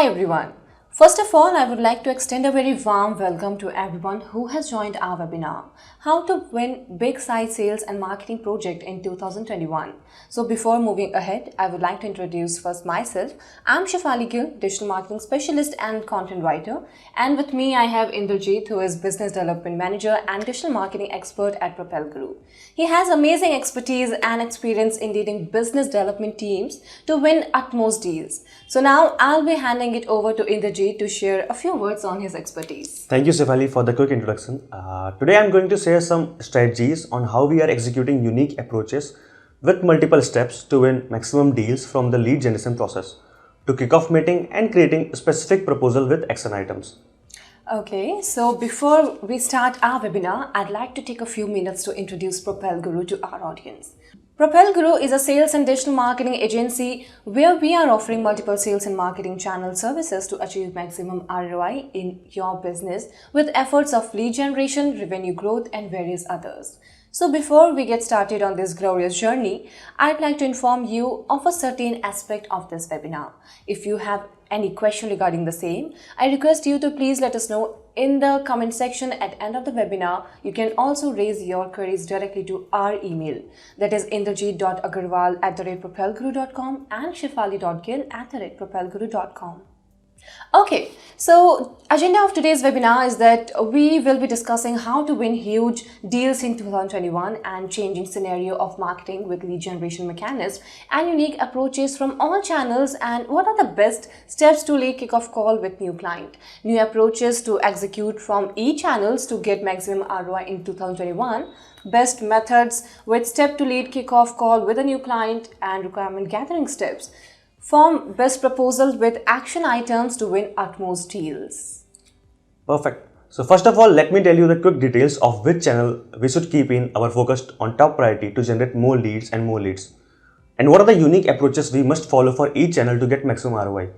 Hi everyone. First of all, I would like to extend a very warm welcome to everyone who has joined our webinar, How to Win Big Size Sales and Marketing Project in 2021. So before moving ahead, I would like to introduce first myself. I'm Shefali Sigh, Digital Marketing Specialist and Content Writer. And with me, I have Indrajeet, who is Business Development Manager and Digital Marketing Expert at Propel Guru. He has amazing expertise and experience in leading business development teams to win utmost deals. So now I'll be handing it over to Indrajeet to share a few words on his expertise. Thank you, Shefali, for the quick introduction. Today I'm going to share some strategies on how we are executing unique approaches with multiple steps to win maximum deals from the lead generation process to kickoff meeting and creating a specific proposal with action items. Okay, so before we start our webinar, I'd like to take a few minutes to introduce Propel Guru to our audience. Propel Guru is a sales and digital marketing agency where we are offering multiple sales and marketing channel services to achieve maximum ROI in your business with efforts of lead generation, revenue growth, and various others. So before we get started on this glorious journey, I'd like to inform you of a certain aspect of this webinar. If you have any question regarding the same, I request you to please let us know in the comment section at the end of the webinar. You can also raise your queries directly to our email, that is indrajeet.aggarwal@propelguru.com and shefali.gill@propelguru.com. Okay, so agenda of today's webinar is that we will be discussing how to win huge deals in 2021 and changing scenario of marketing with lead generation mechanisms and unique approaches from all channels, and what are the best steps to lead kickoff call with new client, new approaches to execute from each channels to get maximum ROI in 2021, best methods with step to lead kickoff call with a new client and requirement gathering steps. Form best proposals with action items to win utmost deals. Perfect. So first of all, let me tell you the quick details of which channel we should keep in our focus on top priority to generate more leads and more leads. And what are the unique approaches we must follow for each channel to get maximum ROI?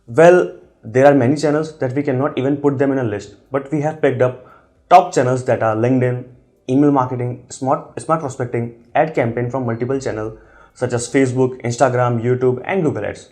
Well, there are many channels that we cannot even put them in a list, but we have picked up top channels that are LinkedIn, email marketing, smart prospecting, ad campaign from multiple channels such as Facebook, Instagram, YouTube, and Google Ads.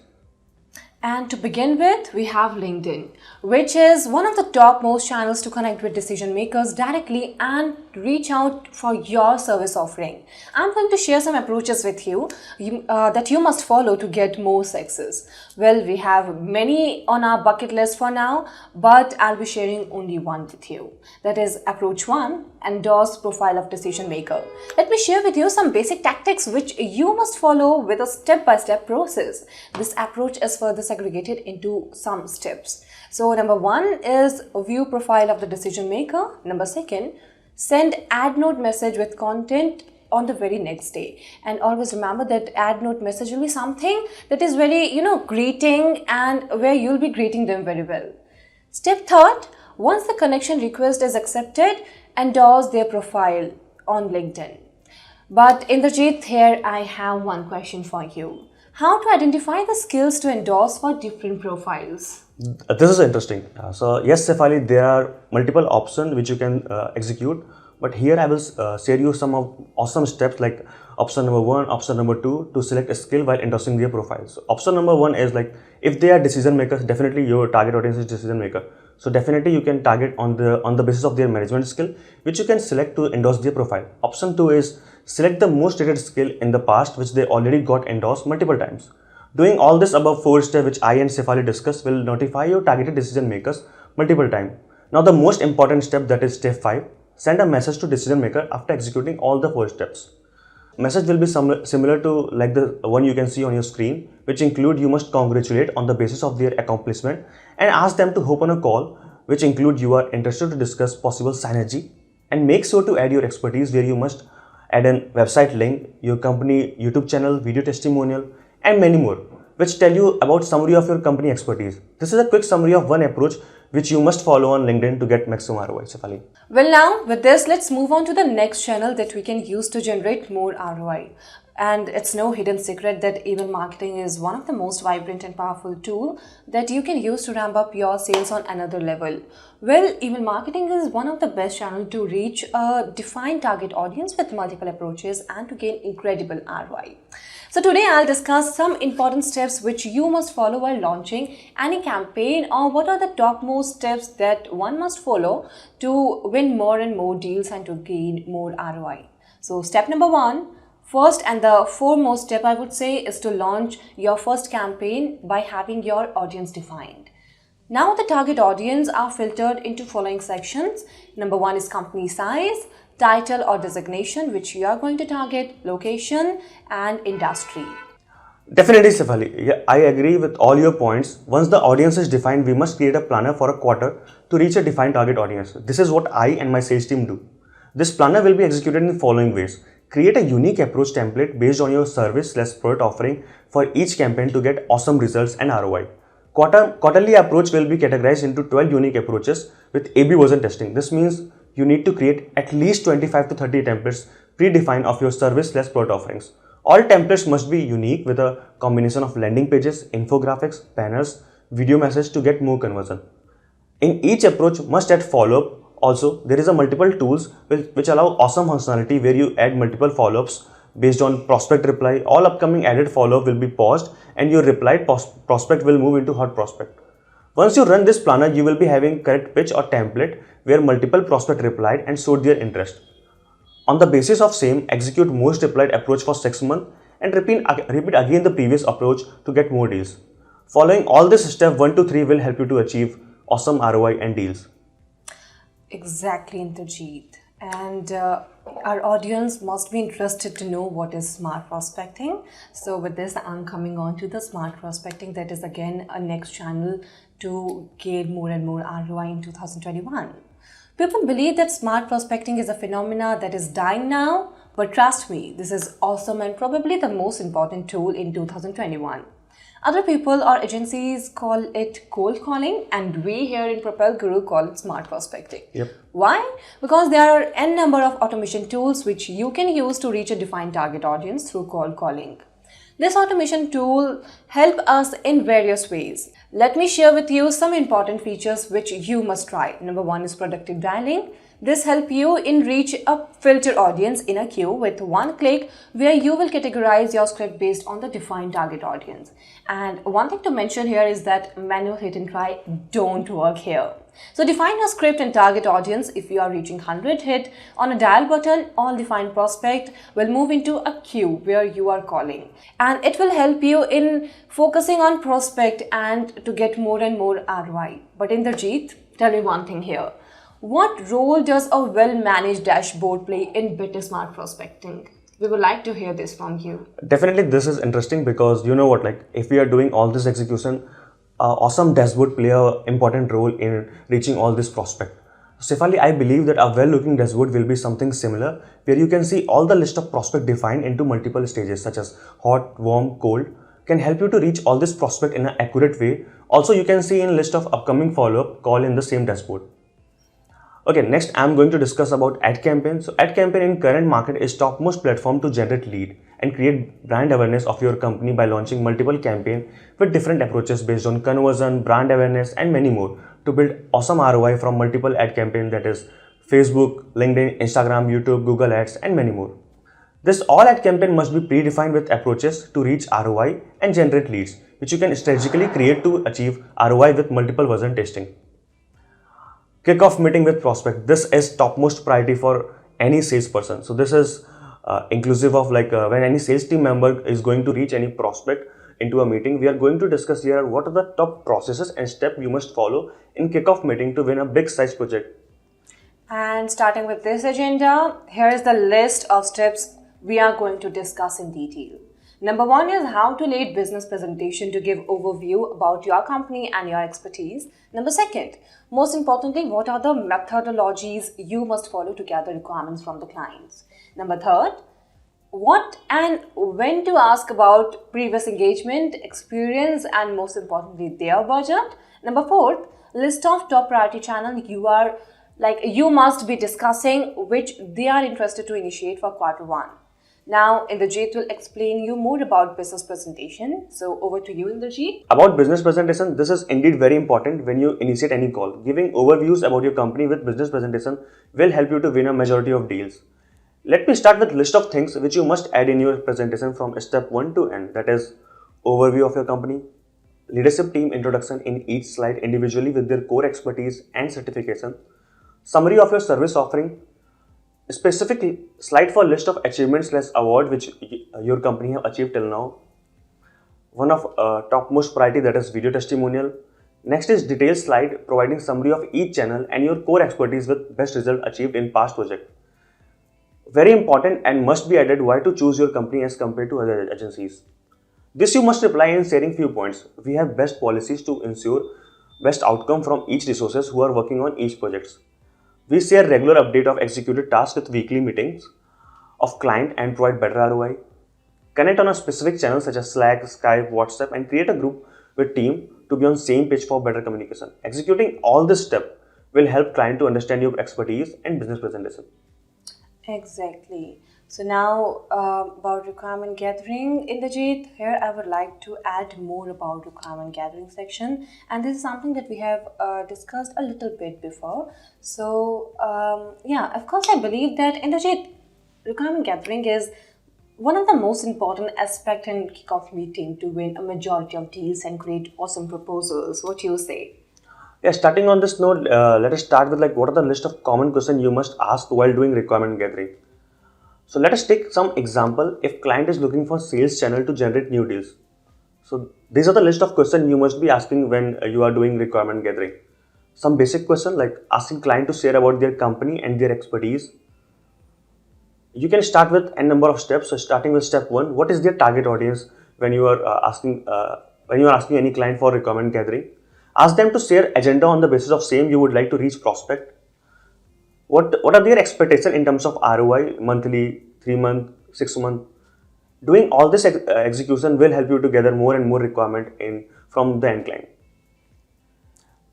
And to begin with, we have LinkedIn, which is one of the topmost channels to connect with decision makers directly and reach out for your service offering. I'm going to share some approaches with you that you must follow to get more success. Well, we have many on our bucket list for now, but I'll be sharing only one with you. That is approach 1, endorse profile of decision maker. Let me share with you some basic tactics which you must follow with a step-by-step process. This approach is further segregated into some steps. So number 1 is view profile of the decision maker. Number 2, send ad note message with content on the very next day. And always remember that ad note message will be something that is very, greeting, and where you'll be greeting them very well. Step 3, once the connection request is accepted, endorse their profile on LinkedIn. But Indrajeet, here I have one question for you. How to identify the skills to endorse for different profiles? This is interesting. So yes, Shefali, there are multiple options which you can execute. But here I will share you some of awesome steps like option number 1, option number 2 to select a skill while endorsing their profiles. So option number 1 is like if they are decision makers, definitely your target audience is decision maker. So definitely you can target on the basis of their management skill, which you can select to endorse their profile. Option 2 is select the most rated skill in the past which they already got endorsed multiple times. Doing all this above 4 steps which I and Shefali discussed will notify your targeted decision makers multiple times. Now the most important step, that is step 5. Send a message to decision maker after executing all the 4 steps. Message will be similar to like the one you can see on your screen, which include you must congratulate on the basis of their accomplishment and ask them to hop on a call, which include you are interested to discuss possible synergy, and make sure to add your expertise where you must add a website link, your company YouTube channel, video testimonial, and many more, which tell you about summary of your company expertise. This is a quick summary of one approach which you must follow on LinkedIn to get maximum ROI, Shefali. Well, now with this, let's move on to the next channel that we can use to generate more ROI. And it's no hidden secret that email marketing is one of the most vibrant and powerful tool that you can use to ramp up your sales on another level. Well, email marketing is one of the best channels to reach a defined target audience with multiple approaches and to gain incredible ROI. So today I'll discuss some important steps which you must follow while launching any campaign, or what are the topmost steps that one must follow to win more and more deals and to gain more ROI. So step number one, first and the foremost step I would say, is to launch your first campaign by having your audience defined. Now the target audience are filtered into following sections. Number one is company size, title or designation which you are going to target, location and industry. Definitely, Shefali. Yeah, I agree with all your points. Once the audience is defined, we must create a planner for a quarter to reach a defined target audience. This is what I and my sales team do. This planner will be executed in the following ways. Create a unique approach template based on your service/product offering for each campaign to get awesome results and ROI. Quarterly approach will be categorized into 12 unique approaches with A/B version testing. This means you need to create at least 25 to 30 templates predefined of your service/product offerings. All templates must be unique with a combination of landing pages, infographics, banners, video message to get more conversion. In each approach must add follow-up. Also, there is a multiple tools which allow awesome functionality where you add multiple follow-ups based on prospect reply. All upcoming added follow-up will be paused and your replied prospect will move into hot prospect. Once you run this planner, you will be having correct pitch or template where multiple prospect replied and showed their interest. On the basis of same, execute most replied approach for 6 months and repeat again the previous approach to get more deals. Following all this, step 1 to 3 will help you to achieve awesome ROI and deals. Exactly, Indrajeet. And our audience must be interested to know what is smart prospecting. So with this, I'm coming on to the smart prospecting. That is again a next channel to gain more and more ROI in 2021. People believe that smart prospecting is a phenomena that is dying now, but trust me, this is awesome and probably the most important tool in 2021. Other people or agencies call it cold calling, and we here in Propel Guru call it smart prospecting. Yep. Why? Because there are n number of automation tools which you can use to reach a defined target audience through cold calling. This automation tool help us in various ways. Let me share with you some important features which you must try. Number one is productive dialing. This help you in reach a filter audience in a queue with one click, where you will categorize your script based on the defined target audience. And one thing to mention here is that manual hit and try don't work here. So define your script and target audience. If you are reaching 100 hit on a dial button, all defined prospect will move into a queue where you are calling. And it will help you in focusing on prospect and to get more and more ROI. But Indrajeet, tell me one thing here. What role does a well-managed dashboard play in better smart prospecting? We would like to hear this from you. Definitely, this is interesting because you know what, like if we are doing all this execution, awesome dashboard play a important role in reaching all this prospect. Shefali, I believe that a well-looking dashboard will be something similar where you can see all the list of prospect defined into multiple stages such as hot, warm, cold, can help you to reach all this prospect in an accurate way. Also, you can see in list of upcoming follow-up call in the same dashboard. Okay, next I'm going to discuss about ad campaign. So ad campaign in current market is topmost platform to generate lead and create brand awareness of your company by launching multiple campaign with different approaches based on conversion, brand awareness and many more to build awesome ROI from multiple ad campaign, that is Facebook, LinkedIn, Instagram, YouTube, Google Ads and many more. This all ad campaign must be predefined with approaches to reach ROI and generate leads, which you can strategically create to achieve ROI with multiple version testing. Kickoff meeting with prospect. This is topmost priority for any salesperson. So this is inclusive of when any sales team member is going to reach any prospect into a meeting. We are going to discuss here what are the top processes and steps you must follow in kickoff meeting to win a big size project. And starting with this agenda, here is the list of steps we are going to discuss in detail. Number one is how to lead business presentation to give overview about your company and your expertise. Number second, most importantly, what are the methodologies you must follow to gather requirements from the clients. Number third, what and when to ask about previous engagement, experience, and most importantly, their budget. Number fourth, list of top priority channels you must be discussing which they are interested to initiate for quarter one. Now, Indrajeet will explain you more about business presentation. So, over to you, Indrajeet. About business presentation, this is indeed very important when you initiate any call. Giving overviews about your company with business presentation will help you to win a majority of deals. Let me start with list of things which you must add in your presentation from step 1 to end. That is overview of your company, leadership team introduction in each slide individually with their core expertise and certification, summary of your service offering, specific slide for list of achievements/award which your company have achieved till now, one of topmost priority, that is video testimonial. Next is detailed slide providing summary of each channel and your core expertise with best result achieved in past project. Very important and must be added why to choose your company as compared to other agencies. This you must reply in sharing few points. We have best policies to ensure best outcome from each resources who are working on each projects. We share regular update of executed tasks with weekly meetings of client and provide better ROI. Connect on a specific channel such as Slack, Skype, WhatsApp and create a group with team to be on same page for better communication. Executing all this step will help client to understand your expertise and business presentation. Exactly. So now about requirement gathering, Indrajeet, here I would like to add more about requirement gathering section, and this is something that we have discussed a little bit before. So yeah, of course I believe that Indrajeet, requirement gathering is one of the most important aspects in kickoff meeting to win a majority of deals and create awesome proposals. What do you say? Yeah, starting on this note, let us start with like what are the list of common questions you must ask while doing requirement gathering. So let us take some example. If client is looking for sales channel to generate new deals, so these are the list of questions you must be asking when you are doing requirement gathering. Some basic question like asking client to share about their company and their expertise. You can start with n number of steps. So starting with step 1, what is their target audience when you are asking any client for requirement gathering? Ask them to share agenda on the basis of same you would like to reach prospect. What are their expectations in terms of ROI, monthly, 3 month, 6 month? Doing all this execution will help you to gather more and more requirement from the end client.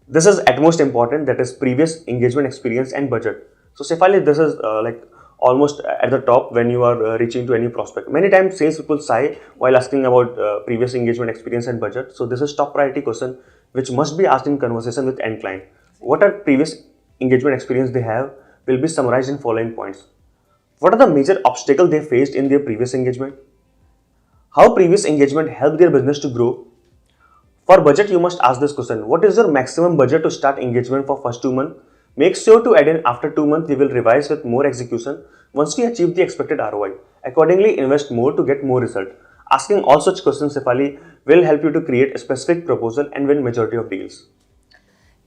This is at most important, that is previous engagement experience and budget. So Shefali, this is like almost at the top when you are reaching to any prospect. Many times sales people sigh while asking about previous engagement experience and budget. So this is top priority question which must be asked in conversation with end client. What are previous engagement experience they have will be summarized in following points. What are the major obstacles they faced in their previous engagement? How previous engagement helped their business to grow? For budget, you must ask this question. What is your maximum budget to start engagement for first 2 months? Make sure to add in after 2 months, we will revise with more execution once we achieve the expected ROI. Accordingly, invest more to get more result. Asking all such questions, Shefali, will help you to create a specific proposal and win majority of deals.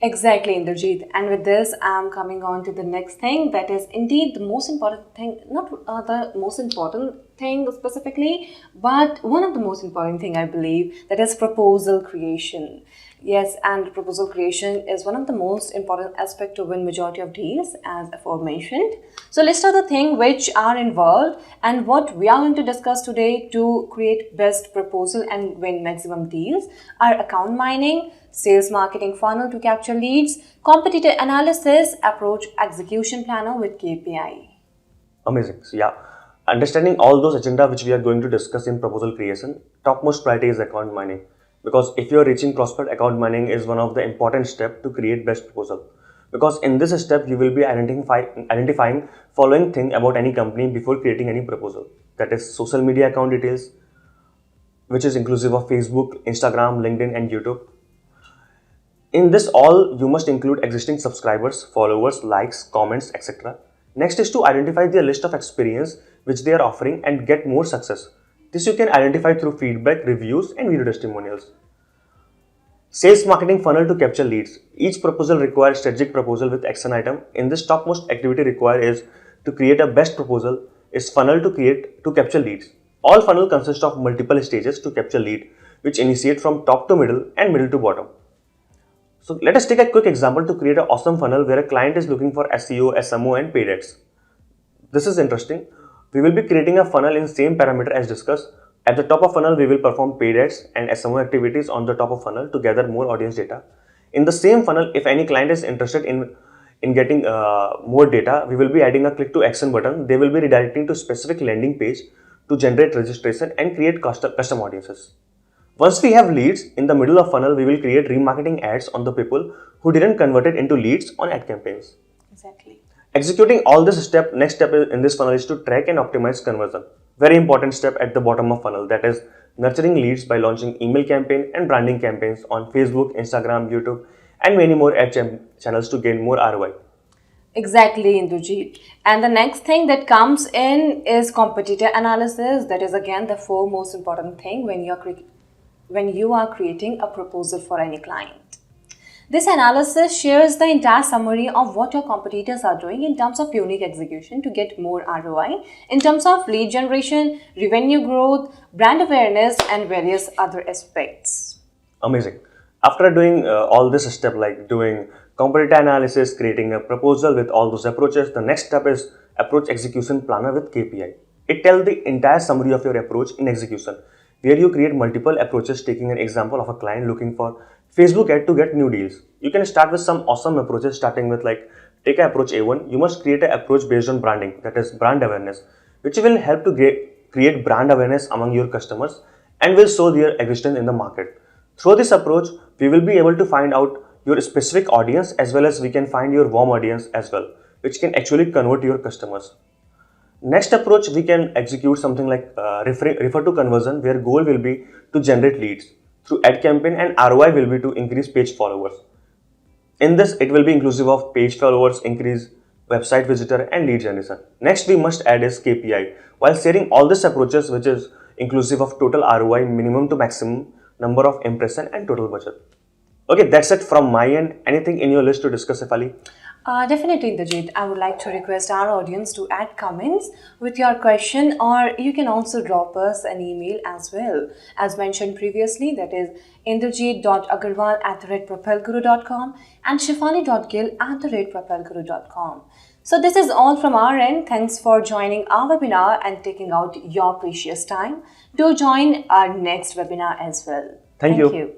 Exactly, Indrajit. And with this, I'm coming on to the next thing that is indeed the most important thing, not the most important thing specifically, but one of the most important thing I believe, that is proposal creation. Yes, and proposal creation is one of the most important aspect to win majority of deals as aforementioned. So list out the things which are involved and what we are going to discuss today to create best proposal and win maximum deals are account mining, sales marketing funnel to capture leads, competitor analysis, approach execution planner with KPI. Amazing. So yeah, understanding all those agenda which we are going to discuss in proposal creation, topmost priority is account mining. Because if you are reaching prospect, account mining is one of the important steps to create best proposal. Because in this step, you will be identifying following thing about any company before creating any proposal. That is social media account details, which is inclusive of Facebook, Instagram, LinkedIn and YouTube. In this all, you must include existing subscribers, followers, likes, comments, etc. Next is to identify their list of experience which they are offering and get more success. This you can identify through feedback, reviews and video testimonials. Sales marketing funnel to capture leads. Each proposal requires strategic proposal with action item. In this, topmost activity required is to create a best proposal is funnel to capture leads. All funnel consist of multiple stages to capture lead, which initiate from top to middle and middle to bottom. So let us take a quick example to create an awesome funnel where a client is looking for SEO, SMO and paid ads. This is interesting. We will be creating a funnel in same parameter as discussed. At the top of funnel, we will perform paid ads and SMO activities on the top of funnel to gather more audience data. In the same funnel, if any client is interested in getting more data, we will be adding a click to action button. They will be redirecting to specific landing page to generate registration and create custom audiences. Once we have leads, in the middle of funnel, we will create remarketing ads on the people who didn't convert it into leads on ad campaigns. Exactly. Executing all this step, next step in this funnel is to track and optimize conversion. Very important step at the bottom of funnel, that is nurturing leads by launching email campaign and branding campaigns on Facebook, Instagram, YouTube, and many more channels to gain more ROI. Exactly, Indrajeet. And the next thing that comes in is competitor analysis. That is again the foremost important thing when you are creating a proposal for any client. This analysis shares the entire summary of what your competitors are doing in terms of unique execution to get more ROI, in terms of lead generation, revenue growth, brand awareness, and various other aspects. Amazing. After doing all this step, like doing competitor analysis, creating a proposal with all those approaches, the next step is approach execution planner with KPI. It tells the entire summary of your approach in execution, where you create multiple approaches, taking an example of a client looking for Facebook ad to get new deals. You can start with some awesome approaches, starting with like take a approach A1. You must create an approach based on branding, that is brand awareness, which will help to create brand awareness among your customers and will show their existence in the market. Through this approach, we will be able to find out your specific audience as well as we can find your warm audience as well, which can actually convert your customers. Next approach, we can execute something like refer to conversion, where goal will be to generate leads through ad campaign and ROI will be to increase page followers. In this, it will be inclusive of page followers, increase website visitor and lead generation. Next, we must add is KPI. While sharing all these approaches, which is inclusive of total ROI, minimum to maximum, number of impression and total budget. Okay, that's it from my end. Anything in your list to discuss, Shefali? Definitely, Indrajeet. I would like to request our audience to add comments with your question, or you can also drop us an email as well. As mentioned previously, that is indrajeet.aggarwal@propelguru.com and shefali.gill@propelguru.com. So this is all from our end. Thanks for joining our webinar and taking out your precious time. Do join our next webinar as well. Thank you.